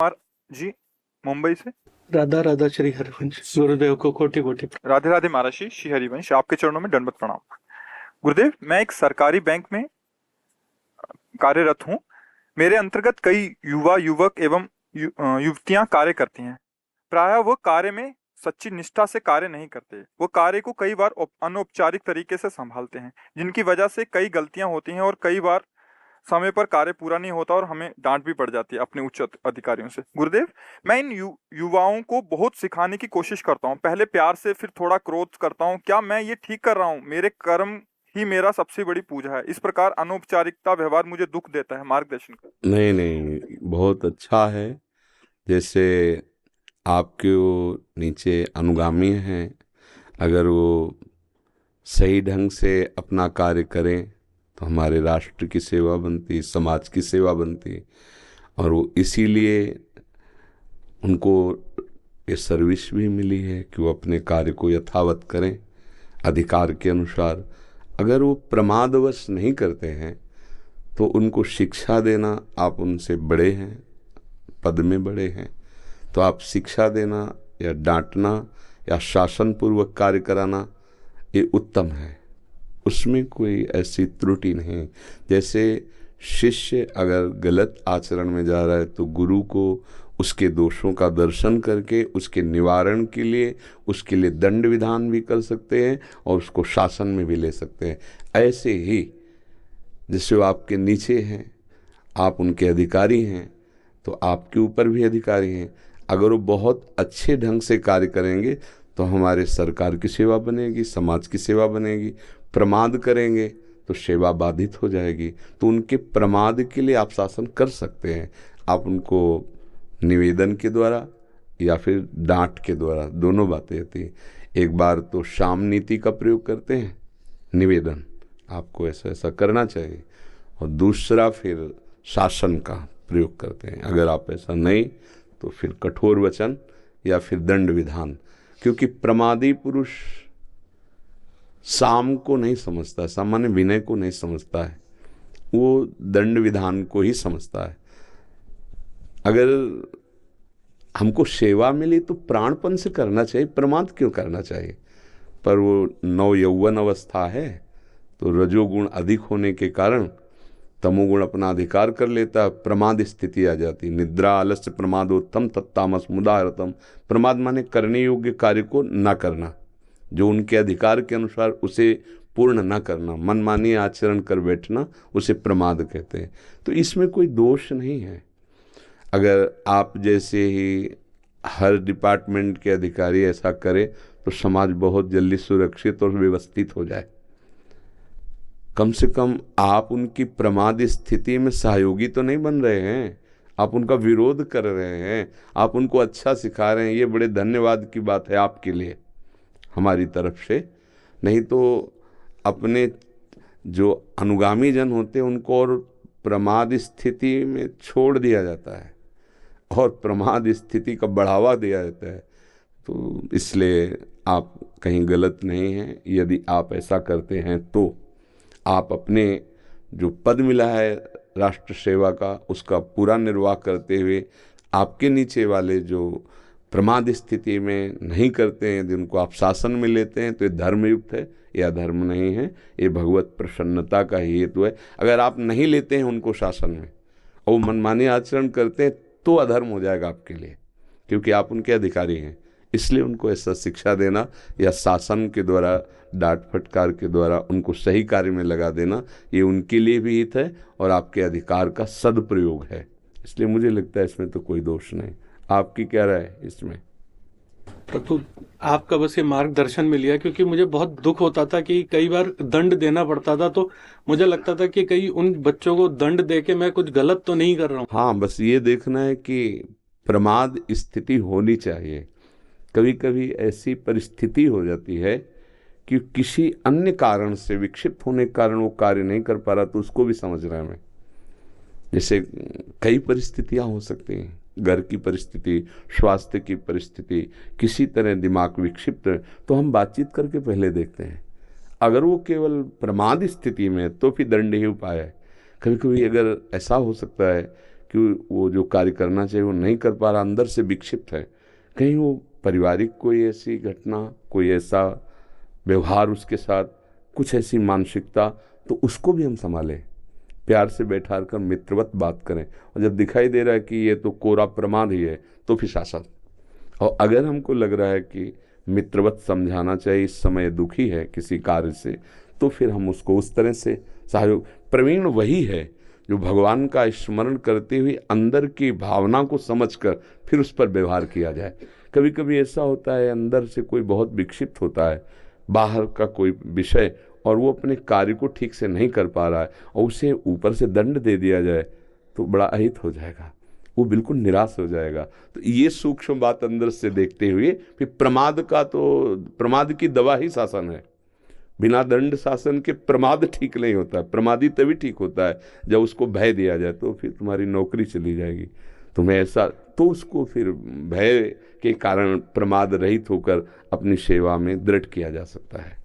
कुमार जी, मुंबई से। राधा राधा श्री हरिवंश गुरुदेव को कोटि कोटि राधे राधे महाराज श्री हरिवंश, आपके चरणों में दंडवत प्रणाम। गुरुदेव, मैं एक सरकारी बैंक में कार्यरत हूँ। मेरे अंतर्गत कई युवा युवक एवं युवतियां कार्य करती हैं। प्रायः वो कार्य में सच्ची निष्ठा से कार्य नहीं करते। वो कार्य को कई बार अनौपचारिक तरीके से संभालते हैं, जिनकी वजह से कई गलतियां होती हैं और कई बार समय पर कार्य पूरा नहीं होता और हमें डांट भी पड़ जाती है अपने उच्च अधिकारियों से। गुरुदेव, मैं इन युवाओं को बहुत सिखाने की कोशिश करता हूँ, पहले प्यार से, फिर थोड़ा क्रोध करता हूँ। क्या मैं ये ठीक कर रहा हूँ? मेरे कर्म ही मेरा सबसे बड़ी पूजा है। इस प्रकार अनौपचारिकता व्यवहार मुझे दुख देता है, मार्गदर्शन कर। नहीं नहीं, बहुत अच्छा है। जैसे आपके वो नीचे अनुगामी हैं, अगर वो सही ढंग से अपना कार्य करें तो हमारे राष्ट्र की सेवा बनती, समाज की सेवा बनती। और वो इसीलिए उनको ये सर्विस भी मिली है कि वो अपने कार्य को यथावत करें अधिकार के अनुसार। अगर वो प्रमादवश नहीं करते हैं तो उनको शिक्षा देना, आप उनसे बड़े हैं, पद में बड़े हैं, तो आप शिक्षा देना या डांटना या शासन पूर्वक कार्य कराना ये उत्तम है, उसमें कोई ऐसी त्रुटि नहीं। जैसे शिष्य अगर गलत आचरण में जा रहा है तो गुरु को उसके दोषों का दर्शन करके उसके निवारण के लिए उसके लिए दंड विधान भी कर सकते हैं और उसको शासन में भी ले सकते हैं। ऐसे ही जैसे वो आपके नीचे हैं, आप उनके अधिकारी हैं, तो आपके ऊपर भी अधिकारी हैं। अगर वो बहुत अच्छे ढंग से कार्य करेंगे तो हमारे सरकार की सेवा बनेगी, समाज की सेवा बनेगी। प्रमाद करेंगे तो सेवा बाधित हो जाएगी। तो उनके प्रमाद के लिए आप शासन कर सकते हैं। आप उनको निवेदन के द्वारा या फिर डांट के द्वारा, दोनों बातें होती हैं। एक बार तो शाम नीति का प्रयोग करते हैं, निवेदन आपको ऐसा ऐसा करना चाहिए, और दूसरा फिर शासन का प्रयोग करते हैं। अगर आप ऐसा नहीं तो फिर कठोर वचन या फिर दंड विधान। क्योंकि प्रमादी पुरुष साम को नहीं समझता, सामान्य विनय को नहीं समझता है, वो दंड विधान को ही समझता है। अगर हमको सेवा मिली तो प्राणपन से करना चाहिए, प्रमाद क्यों करना चाहिए? पर वो नव यौवन अवस्था है तो रजोगुण अधिक होने के कारण तमोगुण अपना अधिकार कर लेता, प्रमाद स्थिति आ जाती। निद्रा आलस्य प्रमादोत्तम तत्तामस मुदारतम। प्रमाद माने करने योग्य कार्य को ना करना, जो उनके अधिकार के अनुसार उसे पूर्ण ना करना, मनमानी आचरण कर बैठना, उसे प्रमाद कहते हैं। तो इसमें कोई दोष नहीं है। अगर आप जैसे ही हर डिपार्टमेंट के अधिकारी ऐसा करें तो समाज बहुत जल्दी सुरक्षित और व्यवस्थित हो जाए। कम से कम आप उनकी प्रमाद स्थिति में सहयोगी तो नहीं बन रहे हैं, आप उनका विरोध कर रहे हैं, आप उनको अच्छा सिखा रहे हैं। ये बड़े धन्यवाद की बात है आपके लिए हमारी तरफ से। नहीं तो अपने जो अनुगामी जन होते हैं उनको और प्रमाद स्थिति में छोड़ दिया जाता है और प्रमाद स्थिति का बढ़ावा दिया जाता है। तो इसलिए आप कहीं गलत नहीं हैं। यदि आप ऐसा करते हैं तो आप अपने जो पद मिला है राष्ट्र सेवा का, उसका पूरा निर्वाह करते हुए आपके नीचे वाले जो प्रमाद स्थिति में नहीं करते हैं, यदि उनको आप शासन में लेते हैं तो ये धर्मयुक्त है या धर्म नहीं है, ये भगवत प्रसन्नता का ही हेतु है। अगर आप नहीं लेते हैं उनको शासन में और मनमानी आचरण करते हैं तो अधर्म हो जाएगा आपके लिए, क्योंकि आप उनके अधिकारी हैं। इसलिए उनको ऐसा शिक्षा देना या शासन के द्वारा डांट फटकार के द्वारा उनको सही कार्य में लगा देना, ये उनके लिए भी हित है और आपके अधिकार का सदुपयोग है। इसलिए मुझे लगता है इसमें तो कोई दोष नहीं। आपकी क्या राय है इसमें? प्रभु, आपका बस ये मार्गदर्शन मिल गया, क्योंकि मुझे बहुत दुख होता था कि कई बार दंड देना पड़ता था, तो मुझे लगता था कि कहीं उन बच्चों को दंड दे के मैं कुछ गलत तो नहीं कर रहा हूँ। हाँ, बस ये देखना है कि प्रमाद स्थिति होनी चाहिए। कभी कभी ऐसी परिस्थिति हो जाती है कि किसी अन्य कारण से, विक्षिप्त होने के कारण वो कार्य नहीं कर पा रहा, तो उसको भी समझ रहा है मैं। जैसे कई परिस्थितियां हो सकती हैं, घर की परिस्थिति, स्वास्थ्य की परिस्थिति, किसी तरह दिमाग विक्षिप्त है, तो हम बातचीत करके पहले देखते हैं। अगर वो केवल प्रमाद स्थिति में तो फिर दंड ही उपाय है। कभी कभी अगर ऐसा हो सकता है कि वो जो कार्य करना चाहिए वो नहीं कर पा रहा, अंदर से विक्षिप्त है, कहीं वो पारिवारिक कोई ऐसी घटना, कोई ऐसा व्यवहार उसके साथ, कुछ ऐसी मानसिकता, तो उसको भी हम संभालें, प्यार से बैठा कर मित्रवत बात करें। और जब दिखाई दे रहा है कि ये तो कोरा प्रमाद ही है तो फिर शासन, और अगर हमको लग रहा है कि मित्रवत समझाना चाहिए, इस समय दुखी है किसी कार्य से, तो फिर हम उसको उस तरह से सहयोग। प्रवीण वही है जो भगवान का स्मरण करते हुए अंदर की भावना को समझकर फिर उस पर व्यवहार किया जाए। कभी कभी ऐसा होता है अंदर से कोई बहुत विक्षिप्त होता है, बाहर का कोई विषय, और वो अपने कार्य को ठीक से नहीं कर पा रहा है और उसे ऊपर से दंड दे दिया जाए तो बड़ा अहित हो जाएगा, वो बिल्कुल निराश हो जाएगा। तो ये सूक्ष्म बात अंदर से देखते हुए फिर प्रमाद का, तो प्रमाद की दवा ही शासन है। बिना दंड शासन के प्रमाद ठीक नहीं होता है। प्रमादी तभी ठीक होता है जब उसको भय दिया जाए, तो फिर तुम्हारी नौकरी चली जाएगी, तुम्हें ऐसा, तो उसको फिर भय के कारण प्रमाद रहित होकर अपनी सेवा में दृढ़ किया जा सकता है।